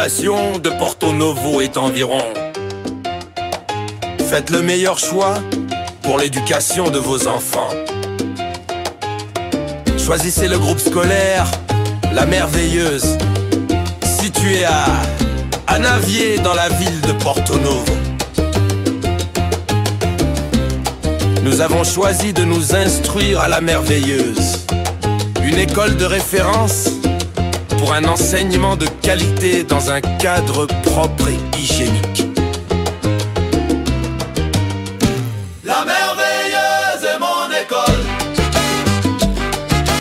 population de Porto Novo est environ. Faites le meilleur choix pour l'éducation de vos enfants. Choisissez le groupe scolaire La Merveilleuse, situé à Navier dans la ville de Porto Novo. Nous avons choisi de nous instruire à La Merveilleuse, une école de référence pour un enseignement de qualité dans un cadre propre et hygiénique. La Merveilleuse est mon école.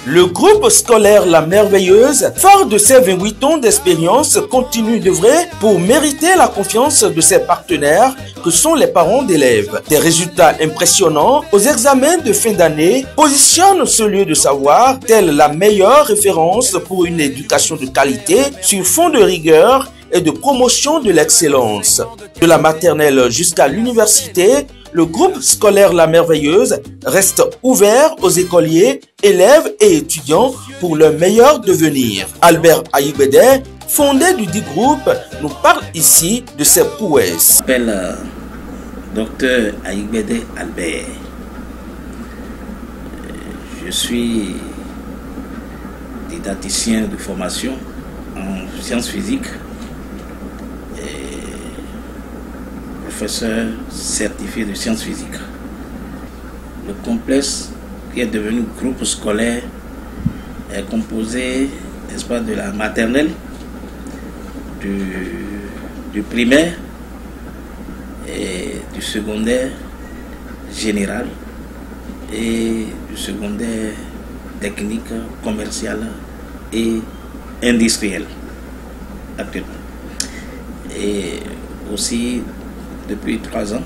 Le groupe scolaire La Merveilleuse, phare de ses 28 ans d'expérience, continue d'œuvrer pour mériter la confiance de ses partenaires que sont les parents d'élèves. Des résultats impressionnants aux examens de fin d'année positionnent ce lieu de savoir telle la meilleure référence pour une éducation de qualité sur fond de rigueur et de promotion de l'excellence. De la maternelle jusqu'à l'université, le groupe scolaire La Merveilleuse reste ouvert aux écoliers, élèves et étudiants pour leur meilleur devenir. Albert Aïgbede, fondé du dit groupe, nous parle ici de ses prouesses. Je m'appelle Dr Aïgbede Albert. Je suis didacticien de formation en sciences physiques et professeur certifié de sciences physiques. Le complexe qui est devenu groupe scolaire est composé, n'est-ce pas, de la maternelle, du primaire et du secondaire général et du secondaire technique, commercial et industriel actuellement. Et aussi, depuis 3 ans,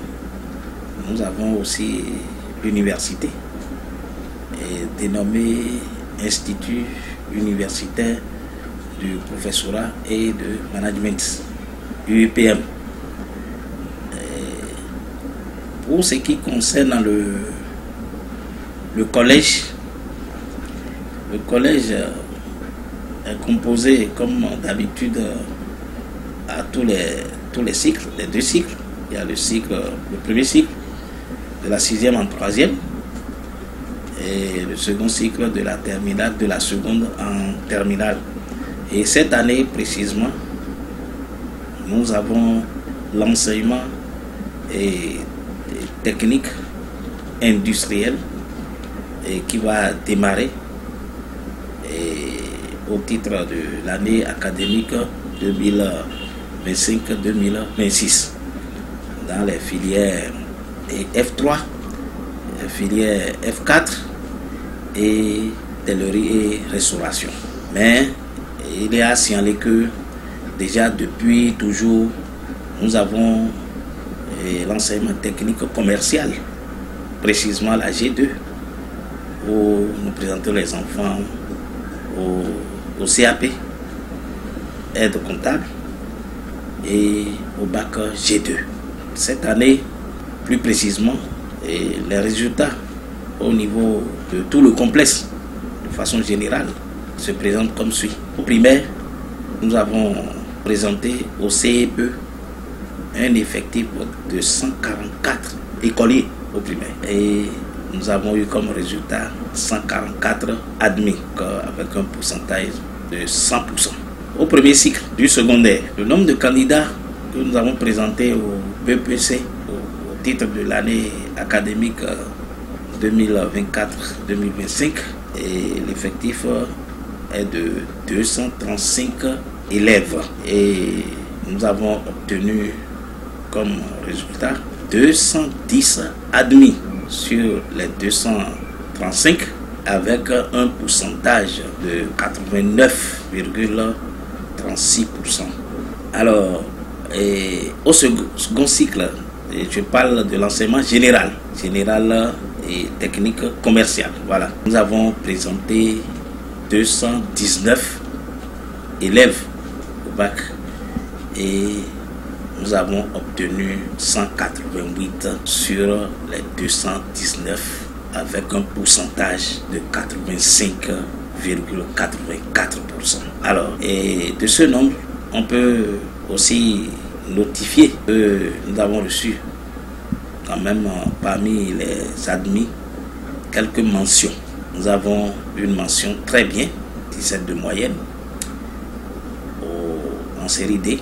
nous avons aussi l'université dénommée Institut universitaire du professorat et de management, UEPM. Pour ce qui concerne le collège est composé comme d'habitude à tous les cycles, les 2 cycles. Il y a le premier cycle de la 6e en 3e et le second cycle de la terminale, de la seconde en terminale. Et cette année précisément, nous avons l'enseignement technique industriel qui va démarrer au titre de l'année académique 2025-2026 dans les filières F3, filière F4 et téllerie et restauration. Mais il est à signaler que déjà depuis toujours, nous avons l'enseignement technique commercial, précisément la G2, où nous présentons les enfants au CAP, aide comptable, et au bac G2. Cette année, plus précisément, les résultats au niveau de tout le complexe, de façon générale, se présentent comme suit. Au primaire, nous avons présenté au CEP un effectif de 144 écoliers au primaire. Et nous avons eu comme résultat 144 admis, avec un pourcentage de 100%. Au premier cycle du secondaire, le nombre de candidats que nous avons présentés au BPC au titre de l'année académique 2024-2025, et l'effectif est de 235 élèves. Et nous avons obtenu comme résultat 210 admis sur les 235 avec un pourcentage de 89,36%. Alors, au second cycle, je parle de l'enseignement général et technique commerciale. Voilà. Nous avons présenté 219 élèves au bac et nous avons obtenu 188 sur les 219 avec un pourcentage de 85,84%. Alors, et de ce nombre, on peut aussi notifier que nous avons reçu quand même parmi les admis quelques mentions. Nous avons une mention très bien, 17 de moyenne en série D,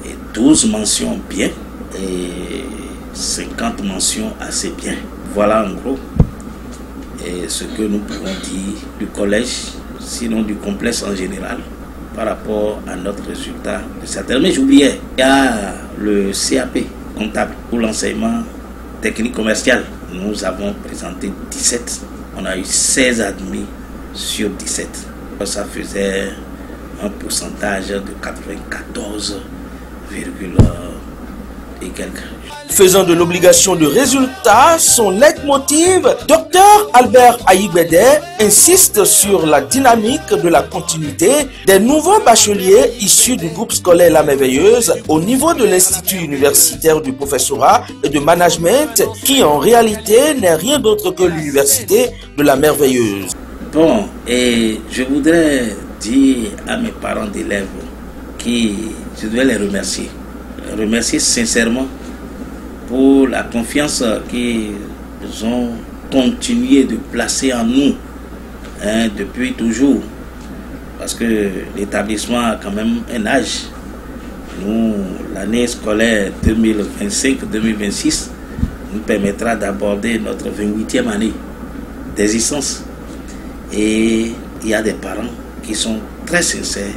et 12 mentions bien et 50 mentions assez bien. Voilà en gros et ce que nous pouvons dire du collège, sinon du complexe en général, par rapport à notre résultat de cette année. Mais j'oubliais, il y a le CAP comptable pour l'enseignement technique commercial. Nous avons présenté 17. On a eu 16 admis sur 17. Ça faisait un pourcentage de 94, et quelques. Faisant de l'obligation de résultat son leitmotiv, Dr Albert Aïgbede insiste sur la dynamique de la continuité des nouveaux bacheliers issus du groupe scolaire La Merveilleuse au niveau de l'Institut universitaire du professorat et de management qui en réalité n'est rien d'autre que l'université de La Merveilleuse. Bon, et je voudrais dire à mes parents d'élèves que je dois les remercier. Remercier sincèrement pour la confiance qu'ils ont continué de placer en nous depuis toujours. Parce que l'établissement a quand même un âge. Nous, l'année scolaire 2025-2026 nous permettra d'aborder notre 28e année d'existence. Et il y a des parents qui sont très sincères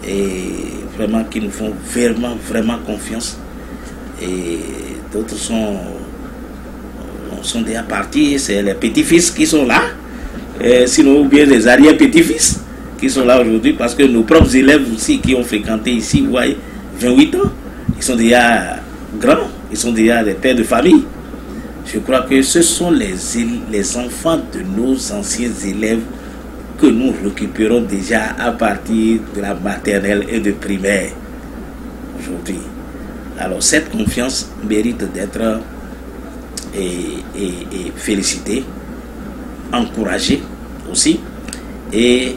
et vraiment qui nous font vraiment confiance. Et d'autres sont déjà partis, c'est les petits-fils qui sont là, sinon ou bien les arrière-petits-fils qui sont là aujourd'hui, parce que nos propres élèves aussi qui ont fréquenté ici, vous voyez, 28 ans, ils sont déjà grands, ils sont déjà des pères de famille. Je crois que ce sont les enfants de nos anciens élèves que nous récupérons déjà à partir de la maternelle et de primaire aujourd'hui. Alors cette confiance mérite d'être félicitée, encouragée aussi. Et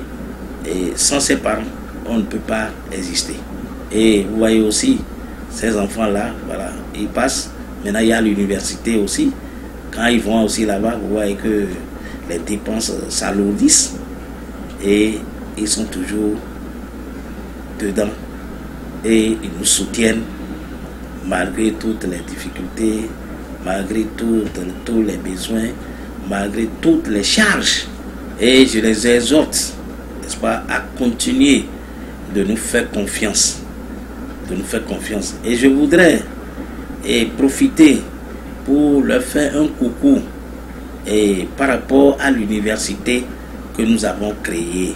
sans ces parents, on ne peut pas exister. Et vous voyez aussi, ces enfants-là, voilà, ils passent. Maintenant, il y a l'université aussi. Quand ils vont aussi là-bas, vous voyez que les dépenses s'alourdissent. Et ils sont toujours dedans. Et ils nous soutiennent malgré toutes les difficultés, malgré tous les besoins, malgré toutes les charges. Et je les exhorte, n'est-ce pas, à continuer de nous faire confiance. De nous faire confiance. Et je voudrais profiter pour leur faire un coucou par rapport à l'université que nous avons créée.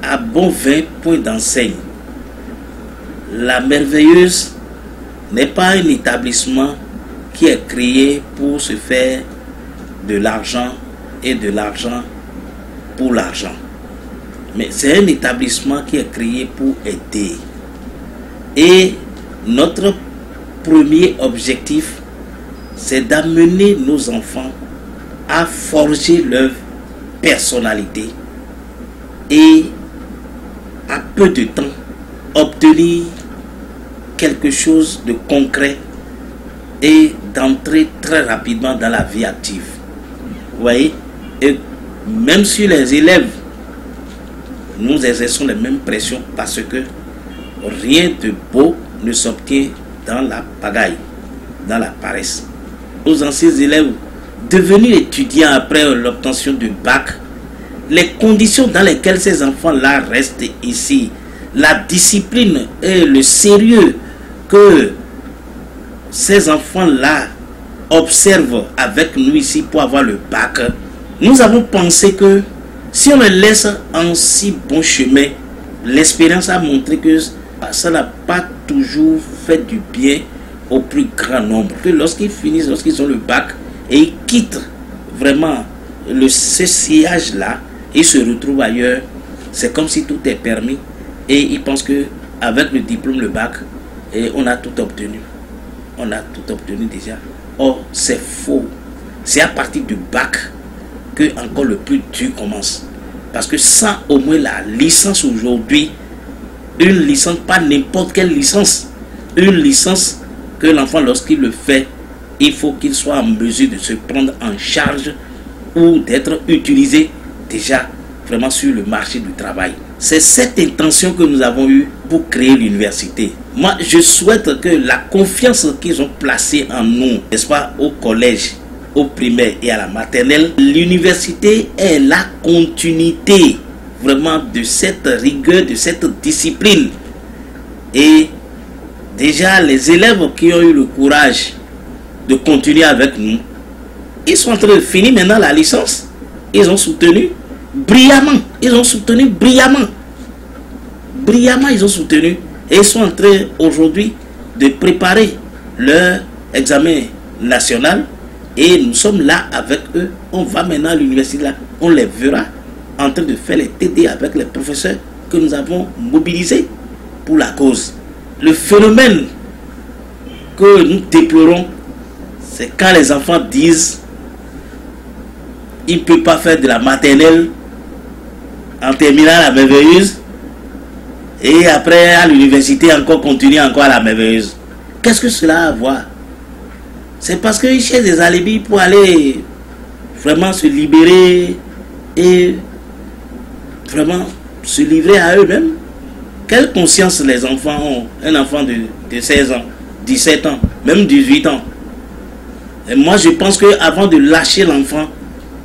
À bon 20 points d'enseigne, La Merveilleuse n'est pas un établissement qui est créé pour se faire de l'argent et de l'argent pour l'argent. Mais c'est un établissement qui est créé pour aider. Et notre premier objectif, c'est d'amener nos enfants à forger leur personnalité et à peu de temps obtenir quelque chose de concret et d'entrer très rapidement dans la vie active. Vous voyez, et même sur les élèves, nous exerçons les mêmes pressions parce que rien de beau ne s'obtient dans la pagaille, dans la paresse. Nos anciens élèves devenus étudiants après l'obtention du bac, les conditions dans lesquelles ces enfants-là restent ici, la discipline et le sérieux que ces enfants-là observent avec nous ici pour avoir le bac, nous avons pensé que si on les laisse en si bon chemin, l'expérience a montré que ça n'a pas toujours fait du bien au plus grand nombre. Que lorsqu'ils finissent, lorsqu'ils ont le bac et ils quittent vraiment ce sillage-là, ils se retrouvent ailleurs, c'est comme si tout est permis et ils pensent qu'avec le diplôme, le bac, et on a tout obtenu. On a tout obtenu déjà. Or, c'est faux. C'est à partir du bac que encore le plus dur commence. Parce que sans au moins la licence aujourd'hui, Une licence, pas n'importe quelle licence. Une licence que l'enfant, lorsqu'il le fait, il faut qu'il soit en mesure de se prendre en charge ou d'être utilisé déjà vraiment sur le marché du travail. C'est cette intention que nous avons eue pour créer l'université. Moi, je souhaite que la confiance qu'ils ont placée en nous, n'est-ce pas, au collège, au primaire et à la maternelle, l'université est la continuité vraiment de cette rigueur, de cette discipline. Et déjà, les élèves qui ont eu le courage de continuer avec nous, ils sont en train de finir maintenant la licence. Ils ont soutenu brillamment. Ils ont soutenu brillamment. Brillamment, ils ont soutenu. Et ils sont en train aujourd'hui de préparer leur examen national. Et nous sommes là avec eux. On va maintenant à l'université là. On les verra en train de faire les TD avec les professeurs que nous avons mobilisés pour la cause. Le phénomène que nous déplorons, c'est quand les enfants disent il ne peut pas faire de la maternelle en terminant la merveilleuse et après à l'université encore continuer encore à la merveilleuse. Qu'est-ce que cela a à voir? C'est parce qu'ils cherchent des alibis pour aller vraiment se libérer et vraiment se livrer à eux-mêmes. Quelle conscience les enfants ont? Un enfant de 16 ans, 17 ans, même 18 ans. Et moi je pense qu'avant de lâcher l'enfant,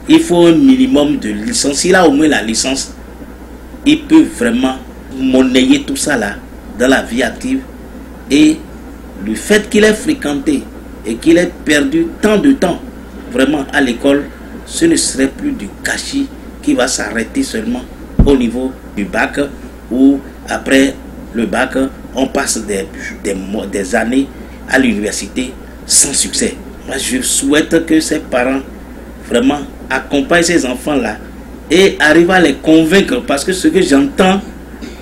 il faut un minimum de licence. Il a au moins la licence, il peut vraiment monnayer tout ça là dans la vie active. Et le fait qu'il ait fréquenté et qu'il ait perdu tant de temps vraiment à l'école, ce ne serait plus du gâchis qui va s'arrêter seulement au niveau du bac, ou après le bac on passe des années à l'université sans succès. Moi je souhaite que ces parents vraiment accompagnent ces enfants là et arrivent à les convaincre, parce que ce que j'entends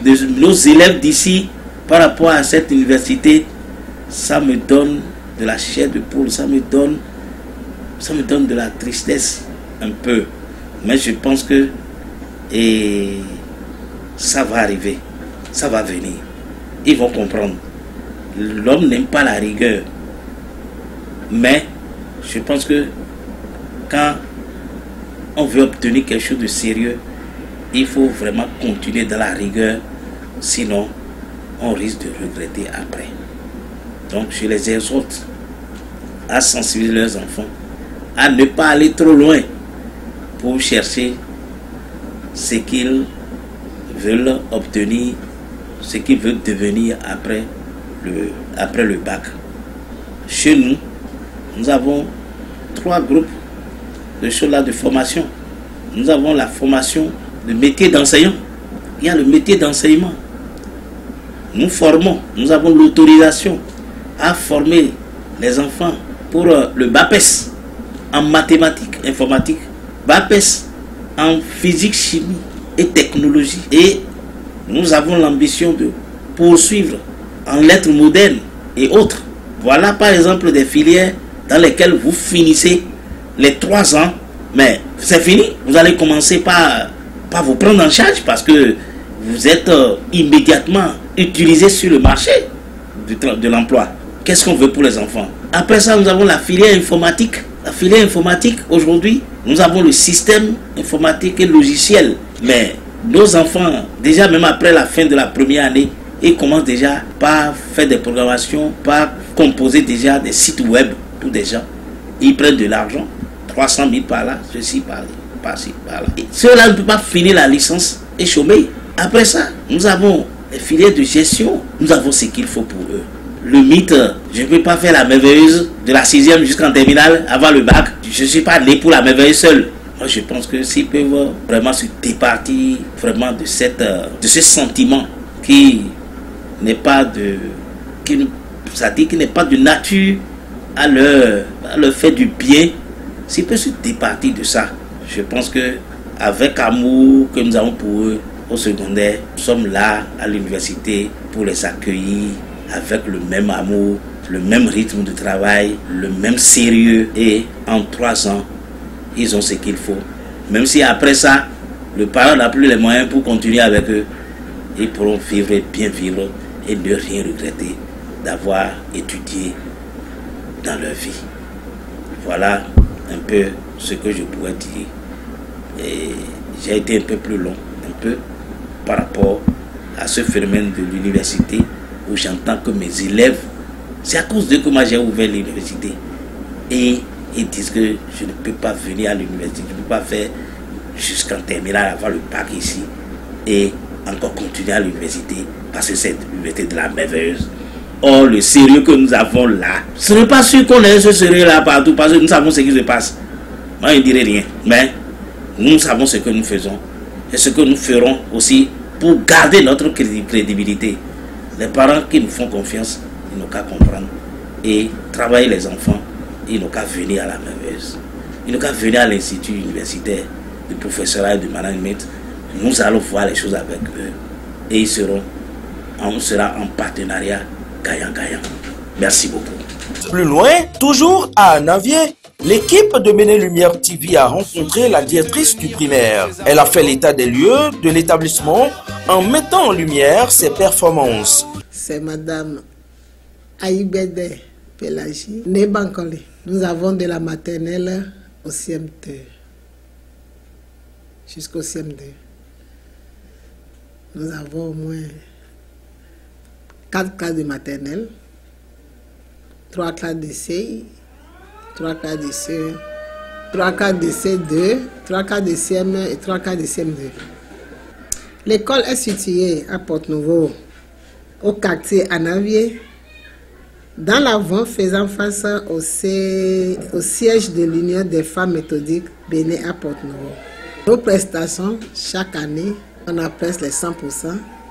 de nos élèves d'ici par rapport à cette université, ça me donne de la chair de poule, ça me donne de la tristesse un peu. Mais je pense que ça va arriver, ça va venir. Ils vont comprendre. L'homme n'aime pas la rigueur. Mais je pense que quand on veut obtenir quelque chose de sérieux, il faut vraiment continuer dans la rigueur. Sinon, on risque de regretter après. Donc, je les exhorte à sensibiliser leurs enfants, à ne pas aller trop loin pour chercher ce qu'ils veulent obtenir, ce qu'ils veulent devenir après le bac. Chez nous, nous avons 3 groupes de choses là de formation. Nous avons la formation de métier d'enseignant. Il y a le métier d'enseignement. Nous formons, nous avons l'autorisation à former les enfants pour le BAPES en mathématiques, informatique, BAPES en physique, chimie et technologie. Et nous avons l'ambition de poursuivre en lettres modernes et autres. Voilà par exemple des filières dans lesquelles vous finissez les 3 ans, mais c'est fini. Vous allez commencer par vous prendre en charge parce que vous êtes immédiatement utilisé sur le marché de l'emploi. Qu'est-ce qu'on veut pour les enfants? Après ça, nous avons la filière informatique. La filière informatique, aujourd'hui, nous avons le système informatique et logiciel. Mais nos enfants, déjà même après la fin de la première année, ils commencent déjà par faire des programmations, par composer déjà des sites web pour des gens. Ils prennent de l'argent, 300 000 par là, ceci par-ci, par-là. Ceux-là ne peuvent pas finir la licence et chômer. Après ça, nous avons les filières de gestion. Nous avons ce qu'il faut pour eux. Le mythe, je ne peux pas faire la merveilleuse de la 6e jusqu'en terminale avant le bac. Je ne suis pas né pour la merveilleuse seule. Moi, je pense que s'ils peuvent vraiment se départir vraiment de ce sentiment qui n'est pas qui n'est pas de nature à leur faire du bien, s'ils peuvent se départir de ça, je pense que avec amour que nous avons pour eux au secondaire, nous sommes là à l'université pour les accueillir avec le même amour, le même rythme de travail, le même sérieux, et en 3 ans, ils ont ce qu'il faut. Même si après ça, le parent n'a plus les moyens pour continuer avec eux, Ils pourront vivre et bien vivre et ne rien regretter d'avoir étudié dans leur vie. Voilà un peu ce que je pourrais dire. Et j'ai été un peu plus long, un peu par rapport à ce phénomène de l'université où j'entends que mes élèves, c'est à cause d'eux que moi j'ai ouvert l'université. Et ils disent que je ne peux pas venir à l'université, je ne peux pas faire jusqu'en terminale avoir le bac ici et encore continuer à l'université parce que c'est l'université de la merveilleuse. Or, le sérieux que nous avons là, ce n'est pas sûr qu'on ait ce sérieux là partout parce que nous savons ce qui se passe. Moi, je ne dirai rien, mais nous savons ce que nous faisons et ce que nous ferons aussi pour garder notre crédibilité. Les parents qui nous font confiance, ils n'ont qu'à comprendre et travailler les enfants, ils n'ont qu'à venir à la merveilleuse. Ils n'ont qu'à venir à l'institut universitaire de professorat et de management. Nous allons voir les choses avec eux et on sera en partenariat gagnant-gagnant. Merci beaucoup. Plus loin, toujours à Navier, l'équipe de Méné Lumière TV a rencontré la directrice du primaire. Elle a fait l'état des lieux de l'établissement en mettant en lumière ses performances. C'est Madame Aïbede Pélagie, Nébankole. Nous avons de la maternelle au CM2 jusqu'au CM2. Nous avons au moins 4 classes de maternelle, 3 classes de CI, 3 classes de CE, 3 classes de C2, 3 classes de CM1 et 3 classes de CM2. L'école est située à Port-Nouveau, au quartier Anavier, dans l'avant faisant face au siège de l'Union des femmes méthodiques Bénin à Port-Nouveau. Nos prestations, chaque année, on a presque les 100%.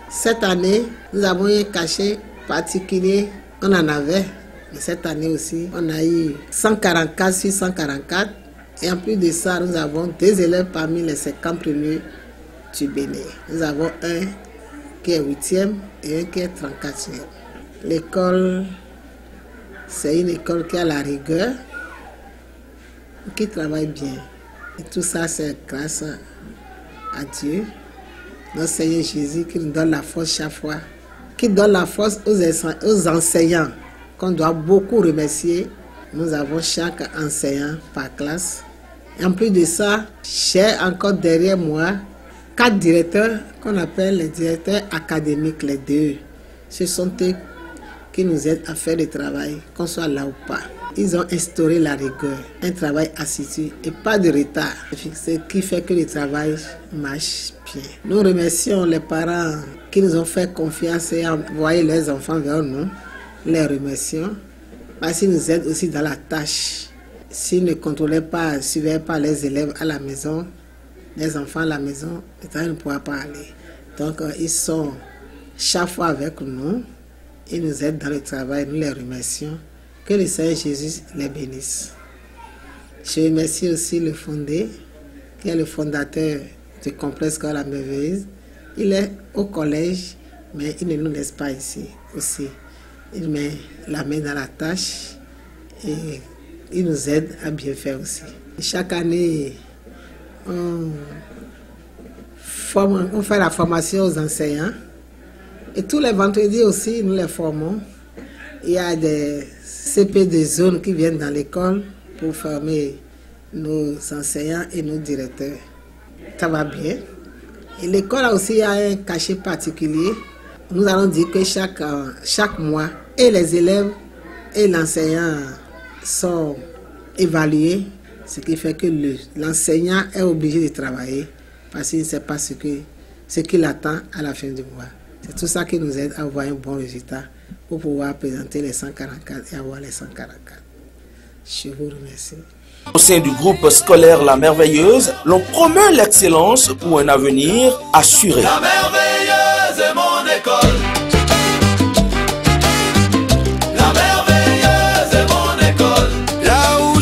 Cette année, nous avons eu un cachet particulier, on en avait. Mais cette année aussi, on a eu 144 sur 144. Et en plus de ça, nous avons 2 élèves parmi les 50 premiers du Bénin. Nous avons un qui est 8e et un qui est 34e. L'école, c'est une école qui a la rigueur, qui travaille bien. Et tout ça, c'est grâce à Dieu, notre Seigneur Jésus, qui nous donne la force chaque fois, qui donne la force aux enseignants, qu'on doit beaucoup remercier. Nous avons chaque enseignant par classe. Et en plus de ça, j'ai encore derrière moi 4 directeurs qu'on appelle les directeurs académiques, les 2. Ce sont eux qui nous aident à faire le travail, qu'on soit là ou pas. Ils ont instauré la rigueur, un travail assidu et pas de retard. Ce qui fait que le travail marche bien. Nous remercions les parents qui nous ont fait confiance et envoyé leurs enfants vers nous. Les remercions parce qu'ils nous aident aussi dans la tâche. S'ils ne contrôlaient pas, ne suivaient pas les élèves à la maison, les enfants à la maison, le travail ne pourra pas aller. Donc ils sont chaque fois avec nous, ils nous aident dans le travail, nous les remercions. Que le Seigneur Jésus les bénisse. Je remercie aussi le fondé, qui est le fondateur du complexe Scolaire La Merveilleuse. Il est au collège, mais il ne nous laisse pas ici aussi. Il met la main dans la tâche et il nous aide à bien faire aussi. Chaque année, on fait la formation aux enseignants et tous les vendredis aussi, nous les formons. Il y a des CP de zone qui viennent dans l'école pour former nos enseignants et nos directeurs. Ça va bien. Et l'école a aussi un cachet particulier. Nous allons dire que chaque mois, et les élèves et l'enseignant sont évalués, ce qui fait que l'enseignant est obligé de travailler parce qu'il ne sait pas ce qu'il attend à la fin du mois. C'est tout ça qui nous aide à avoir un bon résultat pour pouvoir présenter les 144 et avoir les 144. Je vous remercie. Au sein du groupe scolaire La Merveilleuse, l'on promeut l'excellence pour un avenir assuré.